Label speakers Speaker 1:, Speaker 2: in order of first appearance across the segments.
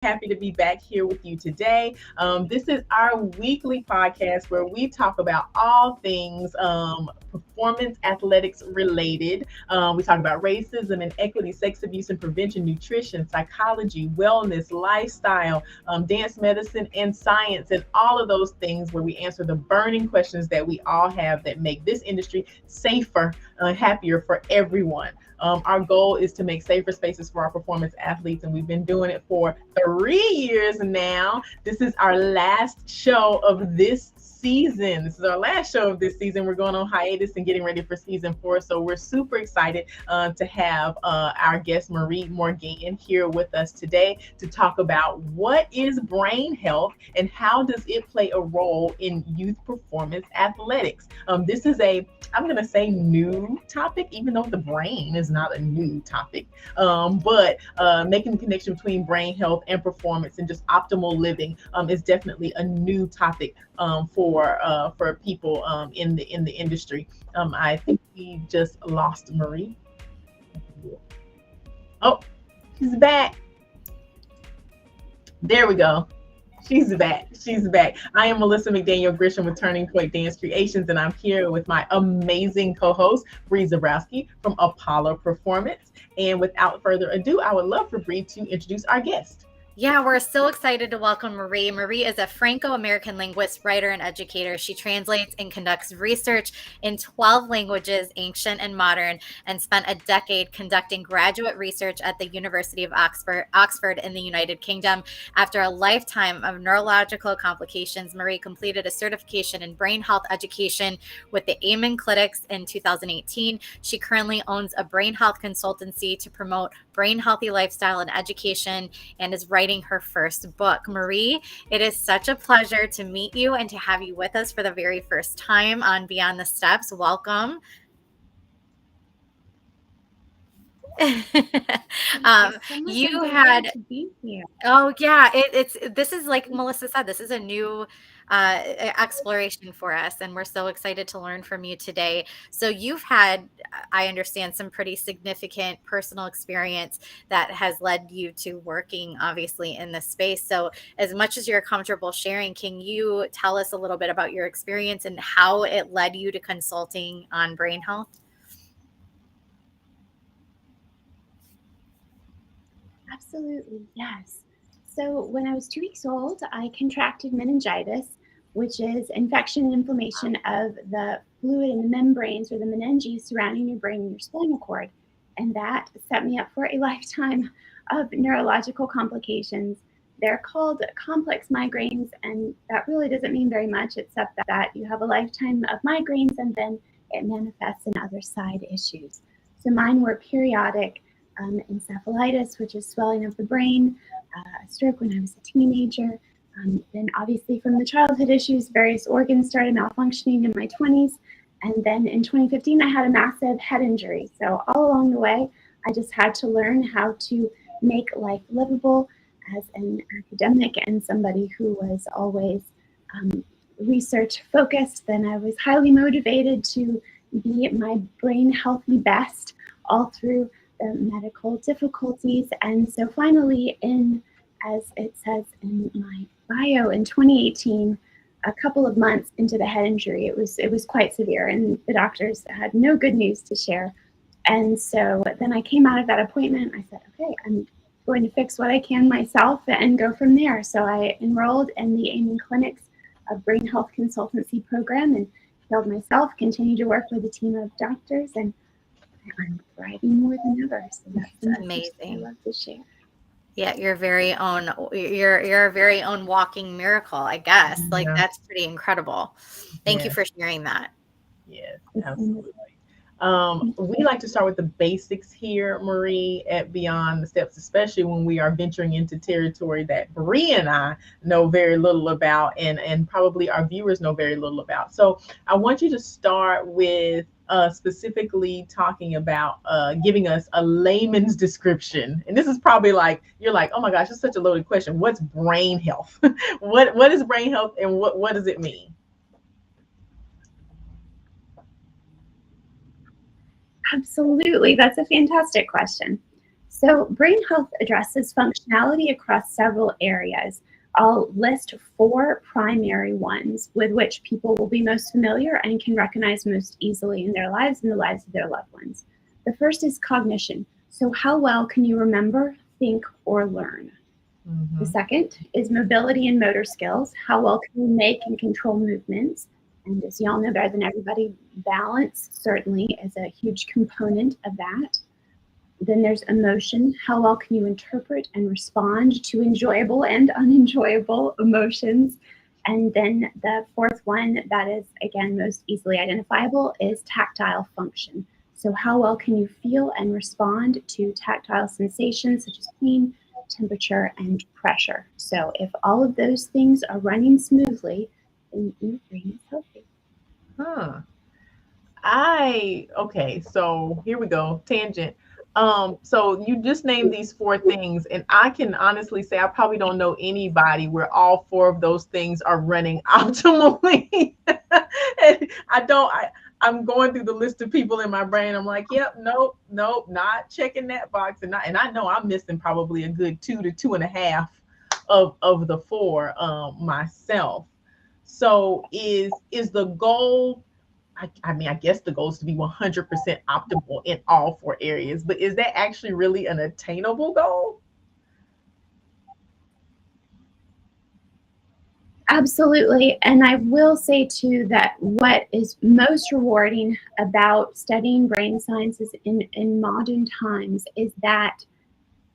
Speaker 1: happy to be back here with you today. This is our weekly podcast where we talk about all things performance athletics related. We talk about racism and equity, sex abuse and prevention, nutrition, psychology, wellness, lifestyle, dance medicine, and science, and all of those things where we answer the burning questions that we all have that make this industry safer, happier for everyone. Our goal is to make safer spaces for our performance athletes, and we've been doing it for 3 years now. This is our last show of this season. This is our last show of this season. We're going on hiatus and getting ready for season 4. So we're super excited to have our guest Marie Morgan here with us today to talk about what is brain health and how does it play a role in youth performance athletics. This is I'm going to say new topic, even though the brain is not a new topic, but making the connection between brain health and performance and just optimal living is definitely a new topic for people in the industry. I think we just lost Marie. Oh, she's back. There we go. She's back. She's back. I am Melissa McDaniel Grisham with Turning Point Dance Creations, and I'm here with my amazing co-host, Bree Zabrowski from Apollo Performance. And without further ado, I would love for Bree to introduce our guest.
Speaker 2: Yeah, we're so excited to welcome Marie. Marie is a Franco-American linguist, writer, and educator. She translates and conducts research in 12 languages, ancient and modern, and spent a decade conducting graduate research at the University of Oxford in the United Kingdom. After a lifetime of neurological complications, Marie completed a certification in brain health education with the Amen Clinics in 2018. She currently owns a brain health consultancy to promote brain healthy lifestyle and education, and is writing her first book. Marie, it is such a pleasure to meet you and to have you with us for the very first time on Beyond the Steps. Welcome. You had
Speaker 3: to be here.
Speaker 2: Oh yeah, this is like Melissa said, this is a new exploration for us, and we're so excited to learn from you today. So you've had, I understand, some pretty significant personal experience that has led you to working obviously in this space. So as much as you're comfortable sharing, can you tell us a little bit about your experience and how it led you to consulting on brain health?
Speaker 3: Absolutely, yes. So when I was 2 weeks old, I contracted meningitis, which is infection and inflammation of the fluid in the membranes or the meninges surrounding your brain and your spinal cord. And that set me up for a lifetime of neurological complications. They're called complex migraines, and that really doesn't mean very much except that you have a lifetime of migraines and then it manifests in other side issues. So mine were periodic encephalitis, which is swelling of the brain, a stroke when I was a teenager. Then obviously from the childhood issues, various organs started malfunctioning in my 20s. And then in 2015, I had a massive head injury. So all along the way, I just had to learn how to make life livable as an academic and somebody who was always research focused. Then I was highly motivated to be my brain healthy best all through the medical difficulties. And so finally, as it says in my bio, in 2018, a couple of months into the head injury, it was quite severe, and the doctors had no good news to share. And so then I came out of that appointment. I said, okay, I'm going to fix what I can myself and go from there. So I enrolled in the Amen Clinics brain health consultancy program and healed myself, continued to work with a team of doctors, and I'm thriving more than ever. So that's
Speaker 2: amazing.
Speaker 3: I love to share.
Speaker 2: Yeah, your very own, your very own walking miracle, I guess. Like that's pretty incredible. Thank you for sharing that.
Speaker 1: Yes, absolutely. We like to start with the basics here, Marie, at Beyond the Steps, especially when we are venturing into territory that Bree and I know very little about, and probably our viewers know very little about. So I want you to start with specifically talking about giving us a layman's description. And this is probably like, you're like, oh my gosh, it's such a loaded question. What's brain health? What is brain health, and what does it mean?
Speaker 3: Absolutely. That's a fantastic question. So brain health addresses functionality across several areas. I'll list 4 primary ones with which people will be most familiar and can recognize most easily in their lives and the lives of their loved ones. The first is cognition. So how well can you remember, think, or learn? The second is mobility and motor skills. How well can you make and control movements? And as you all know better than everybody, balance certainly is a huge component of that. Then there's emotion. How well can you interpret and respond to enjoyable and unenjoyable emotions? And then the fourth one that is, again, most easily identifiable is tactile function. So how well can you feel and respond to tactile sensations such as pain, temperature, and pressure? So if all of those things are running smoothly, then your brain is healthy.
Speaker 1: Okay, so here we go, tangent. So you just named these 4 things, and I can honestly say I probably don't know anybody where all 4 of those things are running optimally. And I'm going through the list of people in my brain. I'm like, yep, nope, not checking that box. And I know I'm missing probably a good 2 to 2.5 of the 4 myself. So is the goal, I mean, I guess the goal is to be 100% optimal in all 4 areas, but is that actually really an attainable goal?
Speaker 3: Absolutely. And I will say too that what is most rewarding about studying brain sciences in modern times is that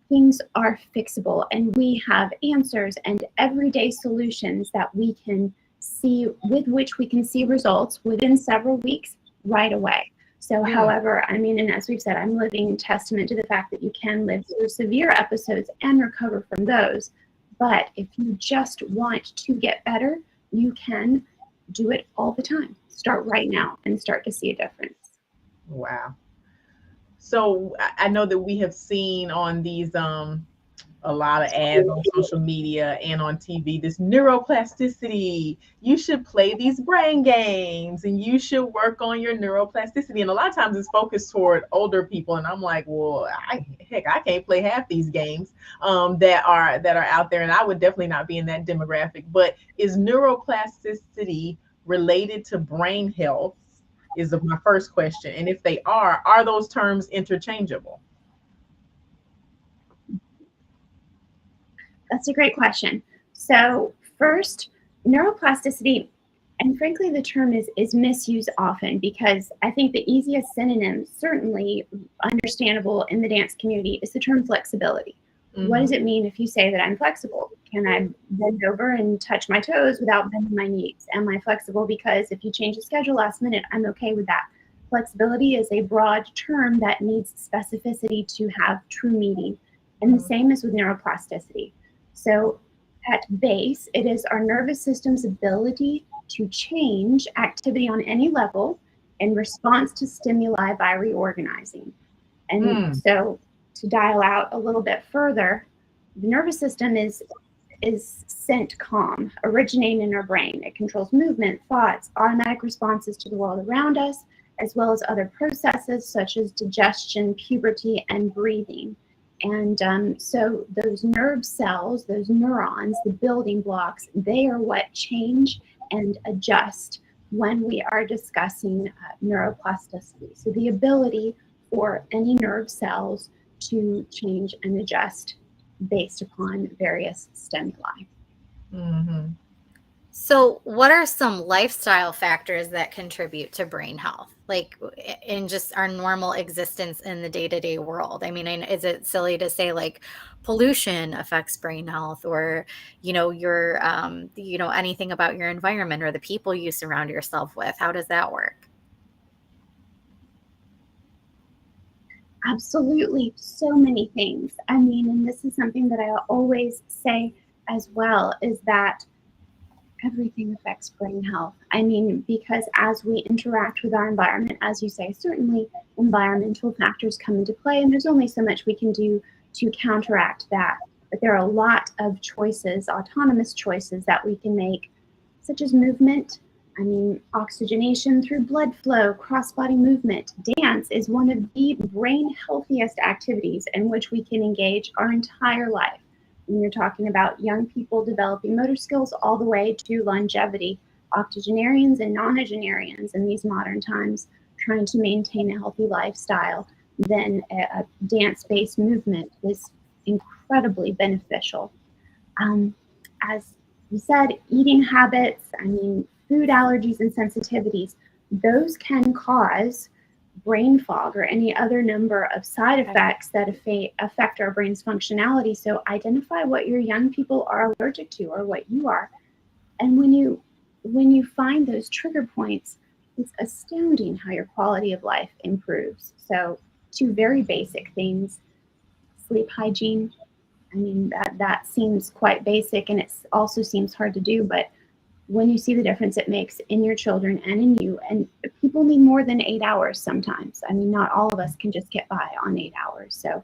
Speaker 3: things are fixable and we have answers and everyday solutions that we can see, with which we can see results within several weeks right away. So however, I mean, and as we've said, I'm living testament to the fact that you can live through severe episodes and recover from those. But if you just want to get better, you can do it all the time. Start right now and start to see a difference.
Speaker 1: Wow. So I know that we have seen on these a lot of ads on social media and on TV, this neuroplasticity. You should play these brain games and you should work on your neuroplasticity. And a lot of times it's focused toward older people. And I'm like, well, I can't play half these games that are out there. And I would definitely not be in that demographic. But is neuroplasticity related to brain health? Is my first question. And if they are those terms interchangeable?
Speaker 3: That's a great question. So first, neuroplasticity, and frankly, the term is misused often because I think the easiest synonym, certainly understandable in the dance community, is the term flexibility. What does it mean if you say that I'm flexible? Can I bend over and touch my toes without bending my knees? Am I flexible because if you change the schedule last minute, I'm okay with that? Flexibility is a broad term that needs specificity to have true meaning. And the same is with neuroplasticity. So at base, it is our nervous system's ability to change activity on any level in response to stimuli by reorganizing. And so to dial out a little bit further, the nervous system is CENTCOM, originating in our brain. It controls movement, thoughts, automatic responses to the world around us, as well as other processes such as digestion, puberty, and breathing. And so those nerve cells, those neurons, the building blocks, they are what change and adjust when we are discussing neuroplasticity. So the ability for any nerve cells to change and adjust based upon various stimuli.
Speaker 2: So, what are some lifestyle factors that contribute to brain health, like in just our normal existence in the day-to-day world? I mean, is it silly to say like pollution affects brain health, or your anything about your environment or the people you surround yourself with? How does that work?
Speaker 3: Absolutely, so many things. I mean, and this is something that I always say as well, is that everything affects brain health. I mean, because as we interact with our environment, as you say, certainly environmental factors come into play, and there's only so much we can do to counteract that. But there are a lot of choices, autonomous choices that we can make, such as movement, I mean, oxygenation through blood flow, cross-body movement. Dance is one of the brain healthiest activities in which we can engage our entire life. When you're talking about young people developing motor skills all the way to longevity, octogenarians and nonagenarians in these modern times trying to maintain a healthy lifestyle, then a dance-based movement is incredibly beneficial. As you said, eating habits, I mean, food allergies and sensitivities, those can cause brain fog or any other number of side effects that affect our brain's functionality. So identify what your young people are allergic to or what you are. And when you find those trigger points, it's astounding how your quality of life improves. So two very basic things: sleep hygiene. I mean, that seems quite basic, and it also seems hard to do, but when you see the difference it makes in your children and in you, and people need more than 8 hours sometimes. I mean, not all of us can just get by on 8 hours. So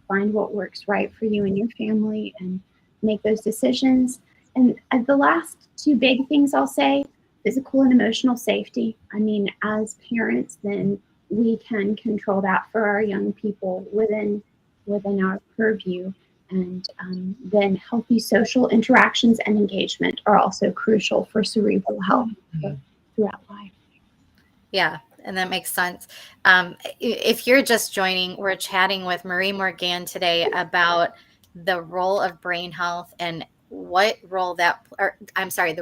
Speaker 3: find what works right for you and your family and make those decisions. And the last two big things I'll say: physical and emotional safety. I mean, as parents, then we can control that for our young people within our purview. And then healthy social interactions and engagement are also crucial for cerebral health throughout life.
Speaker 2: Yeah, and that makes sense. If you're just joining, we're chatting with Marie Morgan today about the role of brain health and the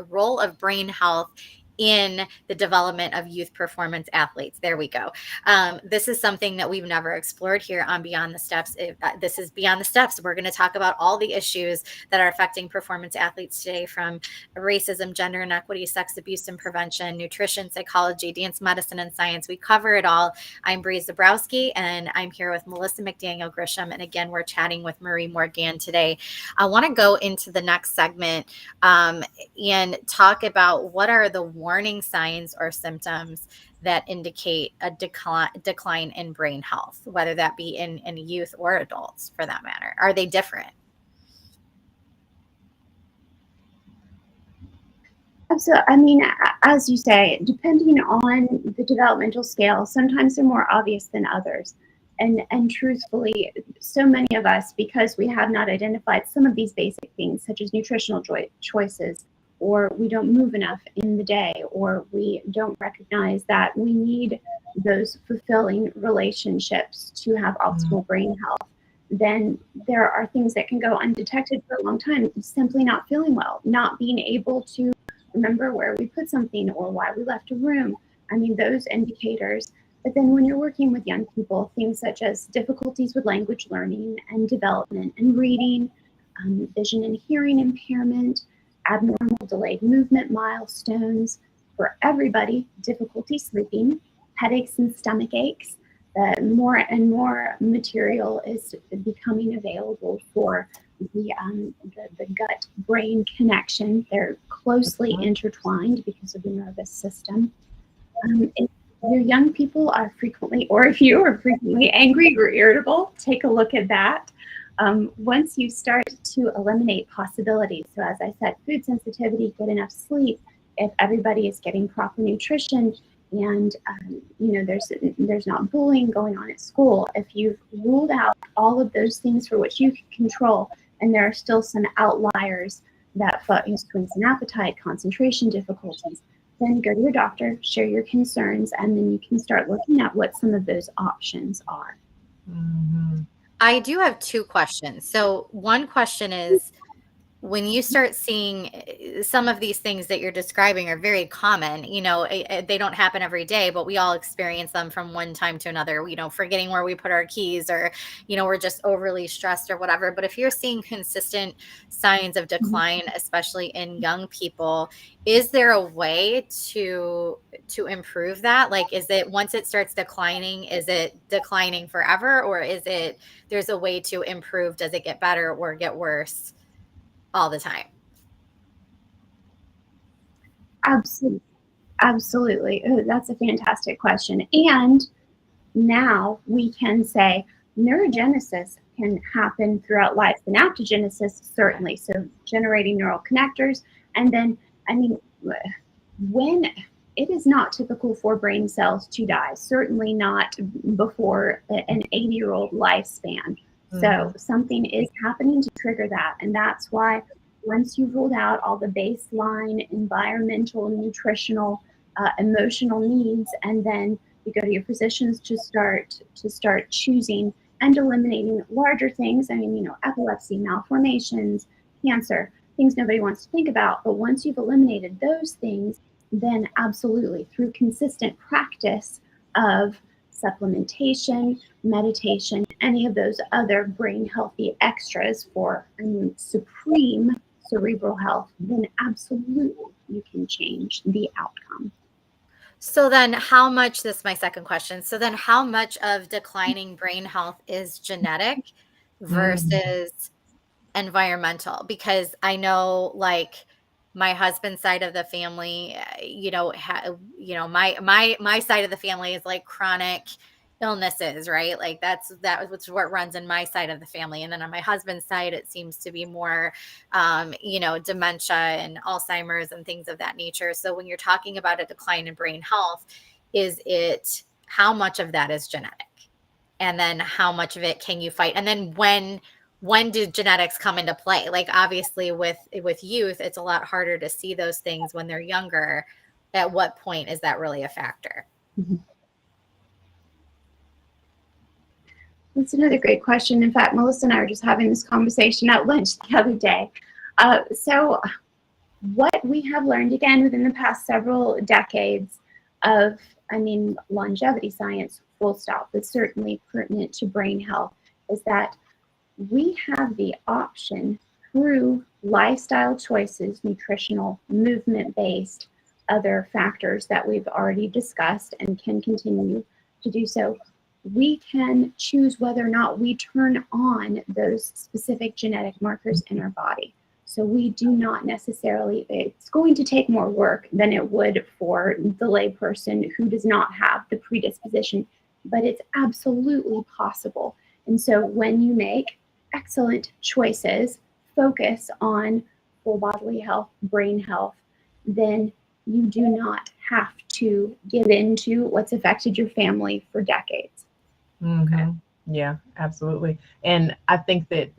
Speaker 2: role of brain health in the development of youth performance athletes. There we go. This is something that we've never explored here on Beyond the Steps. This is Beyond the Steps. We're going to talk about all the issues that are affecting performance athletes today, from racism, gender inequity, sex abuse and prevention, nutrition, psychology, dance medicine, and science. We cover it all. I'm Bree Zabrowski, and I'm here with Melissa McDaniel Grisham. And again, we're chatting with Marie Morgan today. I want to go into the next segment and talk about what are the warning signs or symptoms that indicate a decline in brain health, whether that be in youth or adults for that matter. Are they different?
Speaker 3: So, I mean, as you say, depending on the developmental scale, sometimes they're more obvious than others. And truthfully, so many of us, because we have not identified some of these basic things, such as nutritional choices, or we don't move enough in the day, or we don't recognize that we need those fulfilling relationships to have optimal brain health, then there are things that can go undetected for a long time. Simply not feeling well, not being able to remember where we put something or why we left a room. I mean, those indicators. But then when you're working with young people, things such as difficulties with language learning and development and reading, vision and hearing impairment, abnormal delayed movement milestones, for everybody, difficulty sleeping, headaches and stomach aches. More and more material is becoming available for the gut-brain connection. They're closely intertwined because of the nervous system. If your young people are frequently, or if you are frequently angry or irritable, take a look at that. Once you start to eliminate possibilities, so as I said, food sensitivity, good enough sleep, if everybody is getting proper nutrition, and there's not bullying going on at school, if you've ruled out all of those things for which you can control, and there are still some outliers that swings in appetite, concentration difficulties, then go to your doctor, share your concerns, and then you can start looking at what some of those options are.
Speaker 1: Mm-hmm.
Speaker 2: I do have two questions. So one question is, when you start seeing some of these things that you're describing are very common, they don't happen every day, but we all experience them from one time to another, forgetting where we put our keys, or, we're just overly stressed or whatever. But if you're seeing consistent signs of decline, especially in young people, is there a way to improve that? Like, is it, once it starts declining, is it declining forever, or is it, there's a way to improve? Does it get better or get worse all the time?
Speaker 3: Absolutely. That's a fantastic question. And now we can say neurogenesis can happen throughout life. Synaptogenesis, certainly. So generating neural connectors. And then, I mean, when it is not typical for brain cells to die, certainly not before an 80-year-old lifespan. So something is happening to trigger that. And that's why once you've ruled out all the baseline environmental, nutritional, emotional needs, and then you go to your physicians to start choosing and eliminating larger things. I mean, epilepsy, malformations, cancer, things nobody wants to think about. But once you've eliminated those things, then absolutely through consistent practice of supplementation, meditation, any of those other brain healthy extras for supreme cerebral health, then absolutely you can change the outcome.
Speaker 2: So then how much, this is my second question. So then how much of declining brain health is genetic versus environmental? Because I know like my husband's side of the family, my side of the family is like chronic illnesses, right? Like that's what runs in my side of the family. And then on my husband's side, it seems to be more, dementia and Alzheimer's and things of that nature. So when you're talking about a decline in brain health, how much of that is genetic? And then how much of it can you fight? And then when do genetics come into play? Like obviously with youth, it's a lot harder to see those things when they're younger. At what point is that really a factor?
Speaker 3: Mm-hmm. That's another great question. In fact, Melissa and I were just having this conversation at lunch the other day. So what we have learned, again, within the past several decades of, longevity science, full stop, but certainly pertinent to brain health, is that we have the option through lifestyle choices, nutritional, movement-based, other factors that we've already discussed and can continue to do so. We can choose whether or not we turn on those specific genetic markers in our body. So we do not necessarily, it's going to take more work than it would for the layperson who does not have the predisposition, but it's absolutely possible. And so when you make excellent choices, focus on full bodily health, brain health, then you do not have to give into what's affected your family for decades.
Speaker 1: Okay. Yeah, absolutely. And I think that,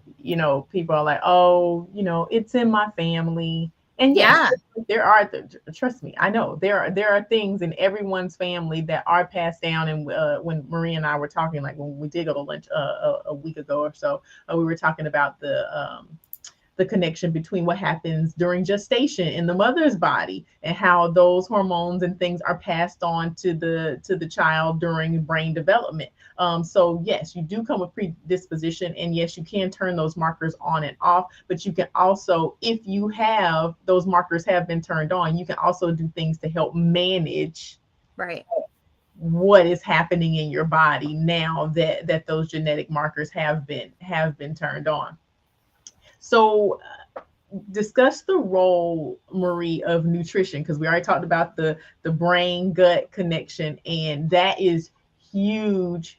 Speaker 1: people are like, oh, it's in my family. And yes, there are, trust me, I know there are things in everyone's family that are passed down. And when Marie and I were talking, like when we did go to lunch a week ago or so, we were talking about the connection between what happens during gestation in the mother's body and how those hormones and things are passed on to the child during brain development. So yes, you do come with predisposition, and yes, you can turn those markers on and off, but you can also, if you have those markers have been turned on, you can also do things to help manage what is happening in your body now that those genetic markers have been turned on. So discuss the role, Marie, of nutrition, because we already talked about the brain gut connection, and that is huge.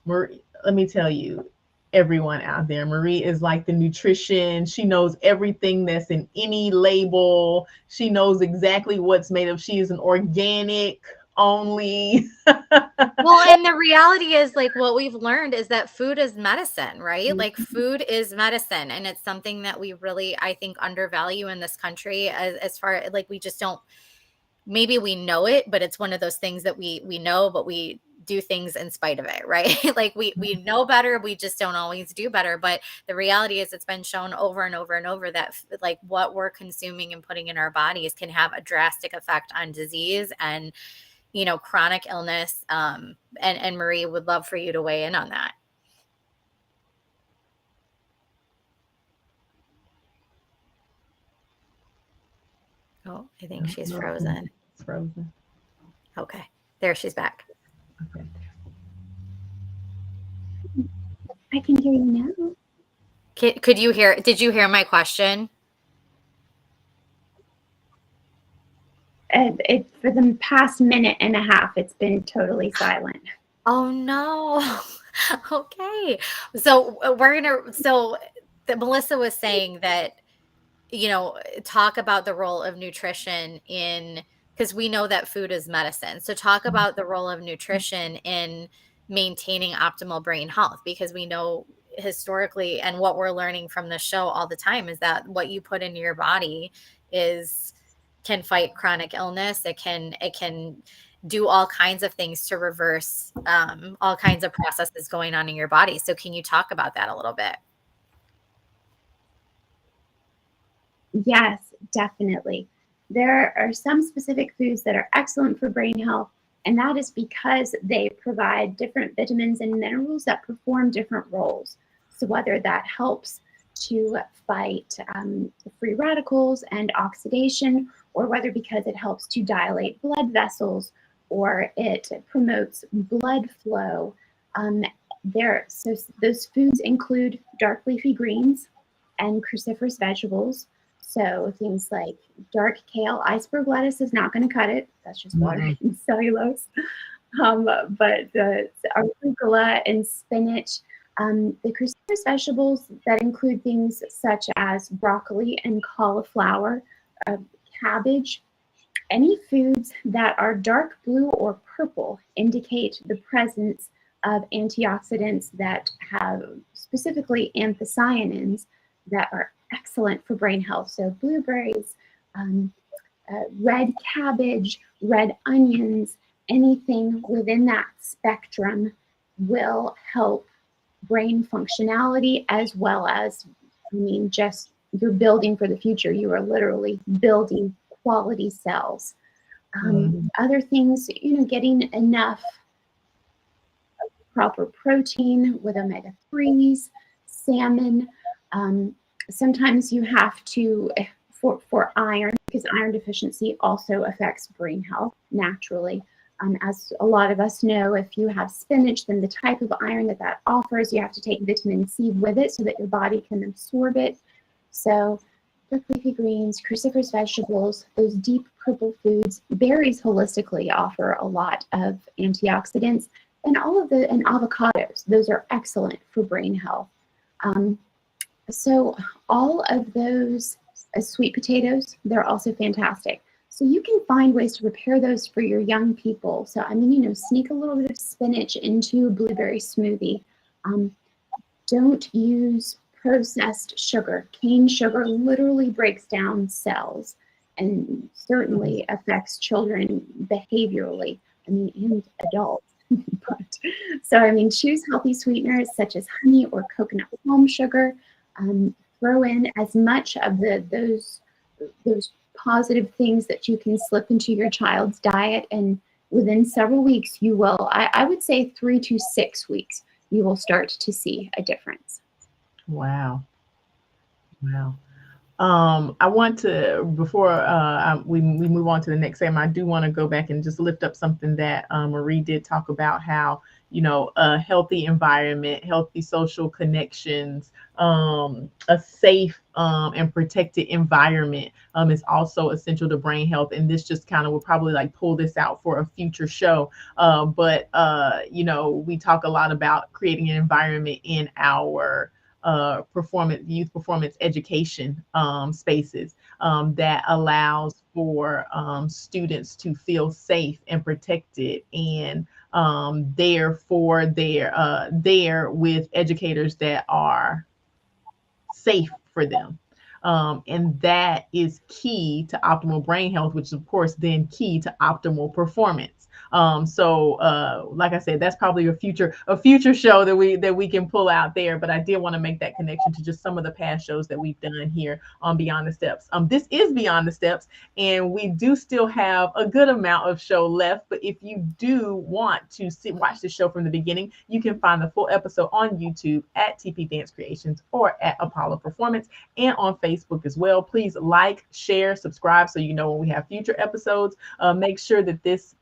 Speaker 1: Marie, let me tell you, everyone out there, Marie is like the nutrition. She knows everything that's in any label. She knows exactly what's made of. She is an organic only.
Speaker 2: Well, and the reality is, like, what we've learned is that food is medicine, right? Like food is medicine, and it's something that we really, I think, undervalue in this country as far like we just don't, maybe we know it, but it's one of those things that we know, but we do things in spite of it, right? Like we know better, we just don't always do better. But the reality is it's been shown over and over and over that like what we're consuming and putting in our bodies can have a drastic effect on disease and chronic illness. And Marie would love for you to weigh in on that. Oh, I think she's frozen.
Speaker 1: It's frozen.
Speaker 2: Okay, there, she's back.
Speaker 1: Okay.
Speaker 3: I can hear you now.
Speaker 2: Did you hear my question?
Speaker 3: For the past minute and a half, it's been totally silent.
Speaker 2: Oh no. Okay. So Melissa was saying that talk about the role of nutrition because we know that food is medicine. So talk about the role of nutrition in maintaining optimal brain health, because we know historically, and what we're learning from the show all the time, is that what you put into your body can fight chronic illness. It can do all kinds of things to reverse all kinds of processes going on in your body. So can you talk about that a little bit?
Speaker 3: Yes, definitely. There are some specific foods that are excellent for brain health, and that is because they provide different vitamins and minerals that perform different roles. So whether that helps to fight free radicals and oxidation, or whether because it helps to dilate blood vessels, or it promotes blood flow. So those foods include dark leafy greens and cruciferous vegetables. So things like dark kale, iceberg lettuce is not going to cut it. That's just water and cellulose. But the arugula and spinach, the cruciferous vegetables that include things such as broccoli and cauliflower, cabbage. Any foods that are dark blue or purple indicate the presence of antioxidants that have specifically anthocyanins that are excellent for brain health. So blueberries, red cabbage, red onions, anything within that spectrum will help brain functionality, as well as, just you're building for the future. You are literally building quality cells. Other things, getting enough proper protein with omega-3s, salmon. Sometimes you have to, for iron, because iron deficiency also affects brain health naturally. As a lot of us know, if you have spinach, then the type of iron that offers, you have to take vitamin C with it so that your body can absorb it. So dark leafy greens, cruciferous vegetables, those deep purple foods, berries holistically offer a lot of antioxidants, and avocados, those are excellent for brain health. So all of those, sweet potatoes, they're also fantastic. So you can find ways to prepare those for your young people. So, sneak a little bit of spinach into a blueberry smoothie. Don't use processed sugar. Cane sugar literally breaks down cells and certainly affects children behaviorally, and adults. Choose healthy sweeteners such as honey or coconut palm sugar. Throw in as much of those positive things that you can slip into your child's diet, and within several weeks, you will, I would say 3 to 6 weeks, you will start to see a difference.
Speaker 1: Wow. I want to, before we move on to the next segment, I do want to go back and just lift up something that Marie did talk about, how, a healthy environment, healthy social connections, a safe and protected environment is also essential to brain health. And this just kind of will probably pull this out for a future show. But we talk a lot about creating an environment in our youth performance education spaces that allows for students to feel safe and protected, and there with educators that are safe for them. And that is key to optimal brain health, which is of course then key to optimal performance. Like I said, that's probably a future show that we can pull out there. But I did want to make that connection to just some of the past shows that we've done here on Beyond the Steps. This is Beyond the Steps, and we do still have a good amount of show left. But if you do want to watch the show from the beginning, you can find the full episode on YouTube at TP Dance Creations or at Apollo Performance, and on Facebook as well. Please like, share, subscribe so you know when we have future episodes. Make sure that this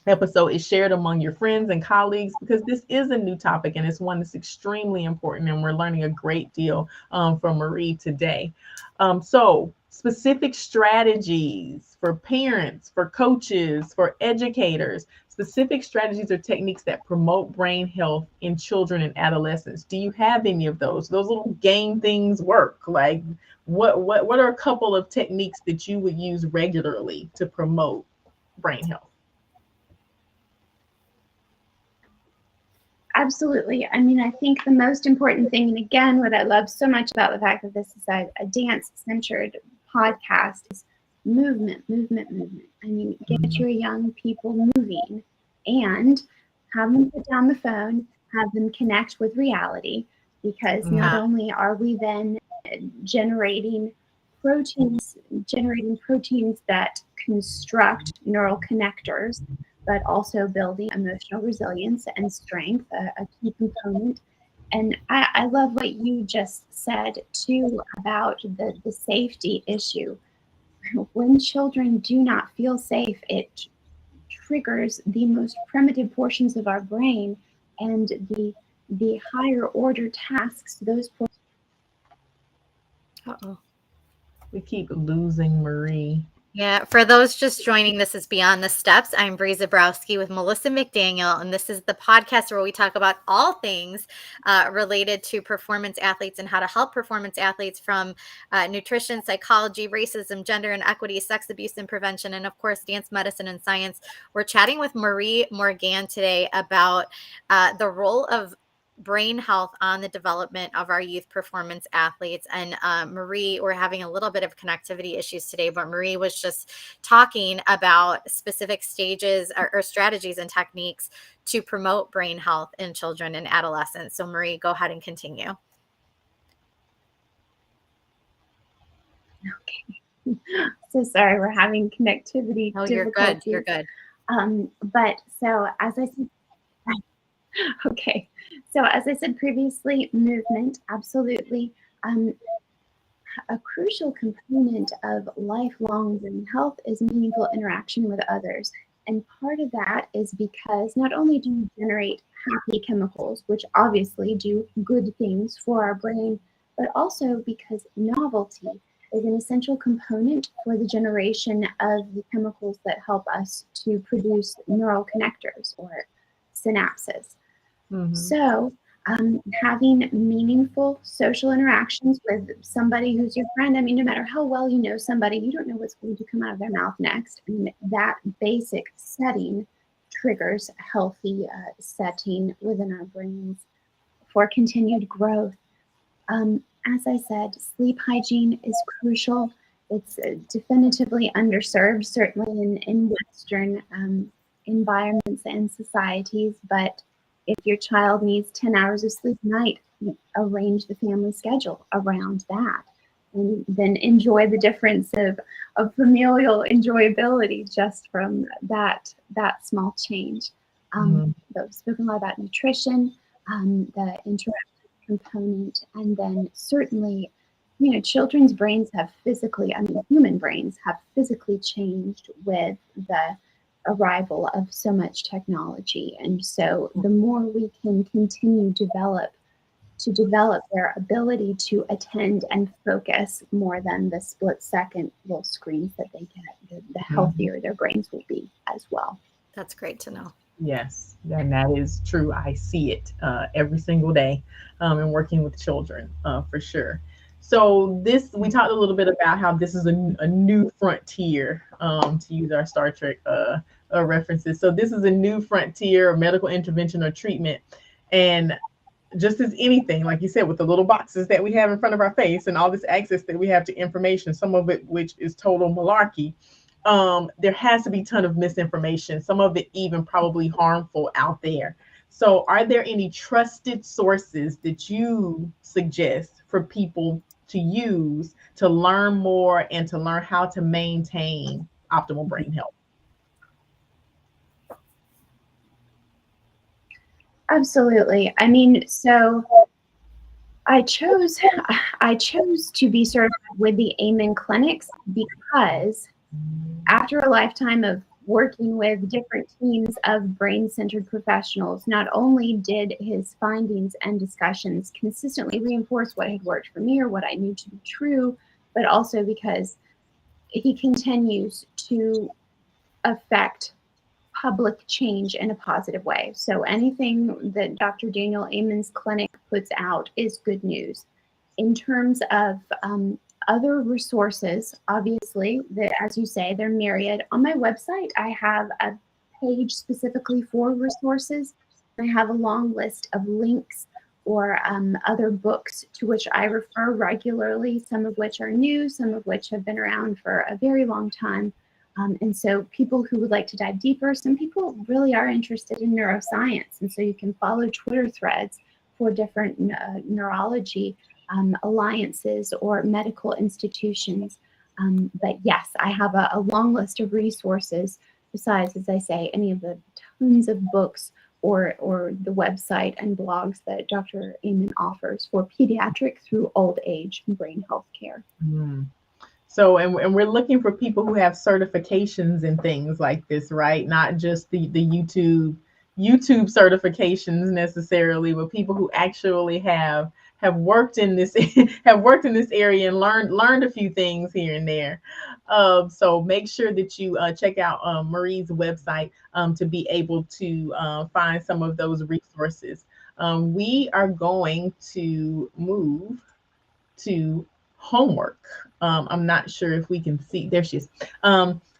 Speaker 1: episode is shared among your friends and colleagues, because this is a new topic and it's one that's extremely important, and we're learning a great deal from Marie today. So specific strategies for parents, for coaches, for educators, specific strategies or techniques that promote brain health in children and adolescents? Do you have any of those? Those little game things work. Like what are a couple of techniques that you would use regularly to promote brain health?
Speaker 3: Absolutely. I mean, I think the most important thing, and again, what I love so much about the fact that this is a dance-centered podcast, is movement, movement, movement. I mean, get your young people moving and have them put down the phone, have them connect with reality, because not only are we then generating proteins that construct neural connectors, but also building emotional resilience and strength, a key component. And I love what you just said too about the safety issue. When children do not feel safe, it triggers the most primitive portions of our brain, and the higher order tasks, those portions.
Speaker 2: Uh-oh.
Speaker 1: We keep losing Marie.
Speaker 2: Yeah, for those just joining, this is Beyond the Steps. I'm Bree Zabrowski with Melissa McDaniel, and this is the podcast where we talk about all things related to performance athletes and how to help performance athletes, from nutrition, psychology, racism, gender and equity, sex abuse and prevention, and of course, dance, medicine, and science. We're chatting with Marie Morgan today about the role of brain health on the development of our youth performance athletes. And Marie, we're having a little bit of connectivity issues today, but Marie was just talking about specific stages or strategies and techniques to promote brain health in children and adolescents. So Marie, go ahead and continue.
Speaker 3: Okay. So sorry, we're having connectivity
Speaker 2: difficulties. You're good. You're good.
Speaker 3: But so as I said, okay. So as I said previously, movement, absolutely. A crucial component of lifelong brain health is meaningful interaction with others. And part of that is because not only do we generate happy chemicals, which obviously do good things for our brain, but also because novelty is an essential component for the generation of the chemicals that help us to produce neural connectors or synapses. So having meaningful social interactions with somebody who's your friend, I mean, no matter how well you know somebody, you don't know what's going to come out of their mouth next. I mean, that basic setting triggers a healthy setting within our brains for continued growth. As I said, sleep hygiene is crucial. It's definitively underserved, certainly in Western environments and societies, but if your child needs 10 hours of sleep a night, arrange the family schedule around that, and then enjoy the difference of familial enjoyability just from that small change. We've spoken a lot about nutrition, the interactive component, and then certainly, children's brains have human brains have physically changed with the arrival of so much technology. And so the more we can continue to develop their ability to attend and focus more than the split second little screens that they get, the healthier their brains will be as well.
Speaker 2: That's great to know.
Speaker 1: Yes, and that is true. I see it every single day in working with children, for sure. So we talked a little bit about how this is a new frontier, to use our Star Trek references. So this is a new frontier of medical intervention or treatment. And just as anything, like you said, with the little boxes that we have in front of our face and all this access that we have to information, some of it which is total malarkey, there has to be a ton of misinformation, some of it even probably harmful out there. So are there any trusted sources that you suggest for people to use to learn more and to learn how to maintain optimal brain health?
Speaker 3: Absolutely. I mean, so I chose to be certified with the Amen Clinics because after a lifetime of working with different teams of brain-centered professionals, not only did his findings and discussions consistently reinforce what had worked for me or what I knew to be true, but also because he continues to affect public change in a positive way. So anything that Dr. Daniel Amen's clinic puts out is good news. In terms of other resources, obviously, as you say, they're myriad. On my website, I have a page specifically for resources. I have a long list of links or other books to which I refer regularly, some of which are new, some of which have been around for a very long time. And so people who would like to dive deeper, some people really are interested in neuroscience. And so you can follow Twitter threads for different neurology alliances or medical institutions. But yes, I have a long list of resources besides, as I say, any of the tons of books or the website and blogs that Dr. Amen offers for pediatric through old age brain health care.
Speaker 1: So, and we're looking for people who have certifications and things like this, right? Not just the YouTube certifications necessarily, but people who actually have worked in this area and learned a few things here and there. So make sure that you check out Marie's website to be able to find some of those resources. We are going to move to homework. I'm not sure if we can see. There she is.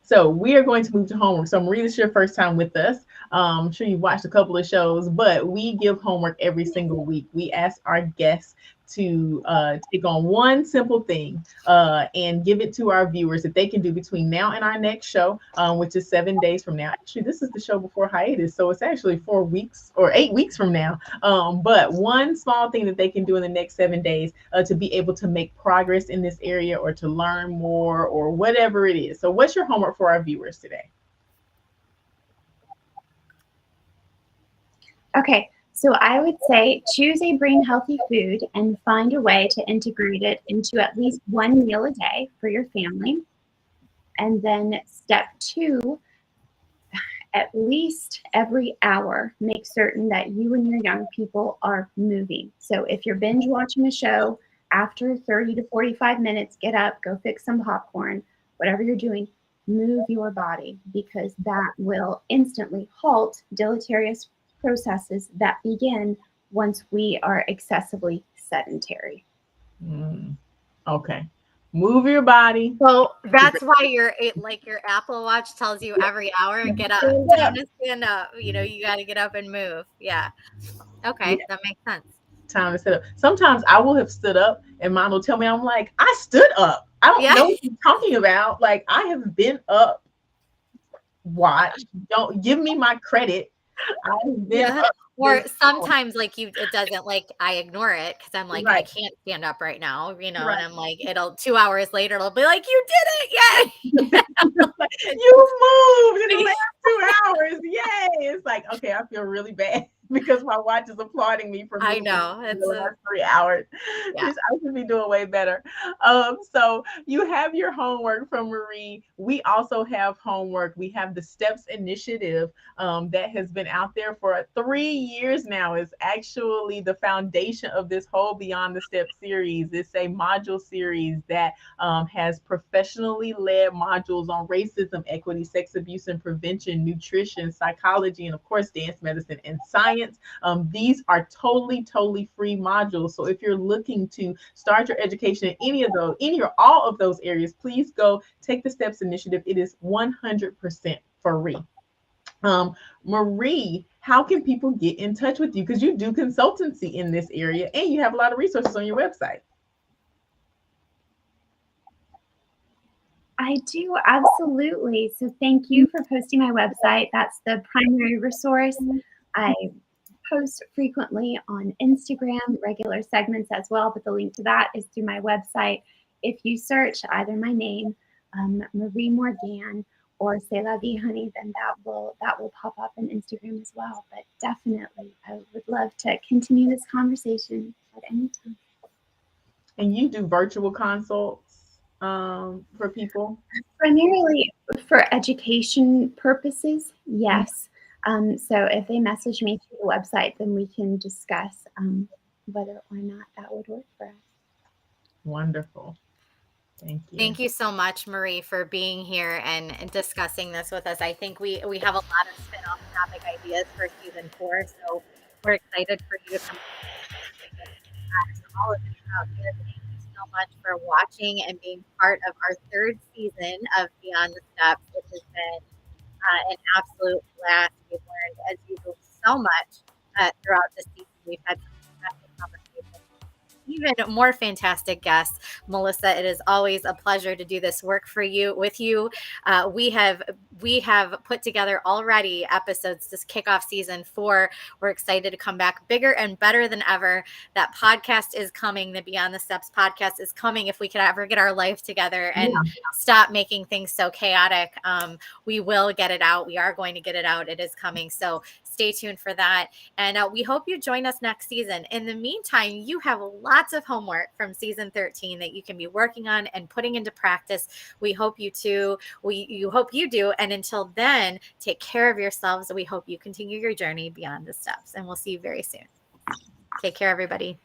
Speaker 1: So we are going to move to homework. So Marie, this is your first time with us. I'm sure you've watched a couple of shows, but we give homework every single week. We ask our guests to take on one simple thing and give it to our viewers that they can do between now and our next show, which is 7 days from now. Actually, this is the show before hiatus, so it's actually 4 weeks or 8 weeks from now. But one small thing that they can do in the next 7 days to be able to make progress in this area or to learn more or whatever it is. So what's your homework for our viewers today?
Speaker 3: Okay, so I would say choose a brain healthy food and find a way to integrate it into at least one meal a day for your family. And then step 2, at least every hour, make certain that you and your young people are moving. So if you're binge watching a show, after 30 to 45 minutes, get up, go fix some popcorn, whatever you're doing, move your body, because that will instantly halt deleterious processes that begin once we are excessively sedentary.
Speaker 1: Okay. Move your body.
Speaker 2: So that's why your Apple Watch tells you every hour, get up, time to stand up. You got to get up and move. Yeah. Okay. Yeah. That makes sense.
Speaker 1: Time to sit up. Sometimes I will have stood up and mine will tell me, I'm like, I stood up. I don't know what you're talking about. Like, I have been up. Watch. Don't give me my credit. I've been up.
Speaker 2: Or sometimes it doesn't, I ignore it because I'm like, I can't stand up right now, and I'm like, 2 hours later, it'll be like, you did it. Yay.
Speaker 1: You moved in the last 2 hours. Yay. It's like, okay, I feel really bad because my watch is applauding me for
Speaker 2: I know
Speaker 1: it's the last 3 hours. Yeah. I should be doing way better. So you have your homework from Marie. We also have homework. We have the STEPS initiative that has been out there for 3 years now. Is actually the foundation of this whole Beyond the Steps series. It's a module series that has professionally led modules on racism, equity, sex abuse and prevention, nutrition, psychology, and of course, dance, medicine, and science. These are totally free modules. So if you're looking to start your education in any or all of those areas, please go take the STEPS initiative. It is 100% free. Marie, how can people get in touch with you? Because you do consultancy in this area and you have a lot of resources on your website.
Speaker 3: I do, absolutely. So thank you for posting my website. That's the primary resource. I post frequently on Instagram, regular segments as well, but the link to that is through my website. If you search either my name, Marie Morgan, or C'est La Vie Honey, then that will pop up on Instagram as well. But definitely, I would love to continue this conversation at any time.
Speaker 1: And you do virtual consults for people?
Speaker 3: Primarily for education purposes, yes. So if they message me through the website, then we can discuss whether or not that would work for us.
Speaker 1: Wonderful. Thank you.
Speaker 2: Thank you so much, Marie, for being here and discussing this with us. I think we have a lot of spin-off topic ideas for season 4, so we're excited for you to come. To all of you out there, thank you so much for watching and being part of our 3rd season of Beyond the Steps. It has been an absolute blast. We've learned, as usual, so much throughout the season. We've had some fantastic conversations, even more fantastic guests. Melissa, it is always a pleasure to do this work for you with you. We have put together already episodes to kick off season 4. We're excited to come back bigger and better than ever. That podcast is coming. The Beyond the Steps podcast is coming. If we could ever get our life together and stop making things so chaotic, we will get it out. We are going to get it out. It is coming. So stay tuned for that. And we hope you join us next season. In the meantime, you have lots of homework from season 13 that you can be working on and putting into practice. We hope you too. You hope you do. And until then, take care of yourselves. We hope you continue your journey beyond the steps. And we'll see you very soon. Take care, everybody.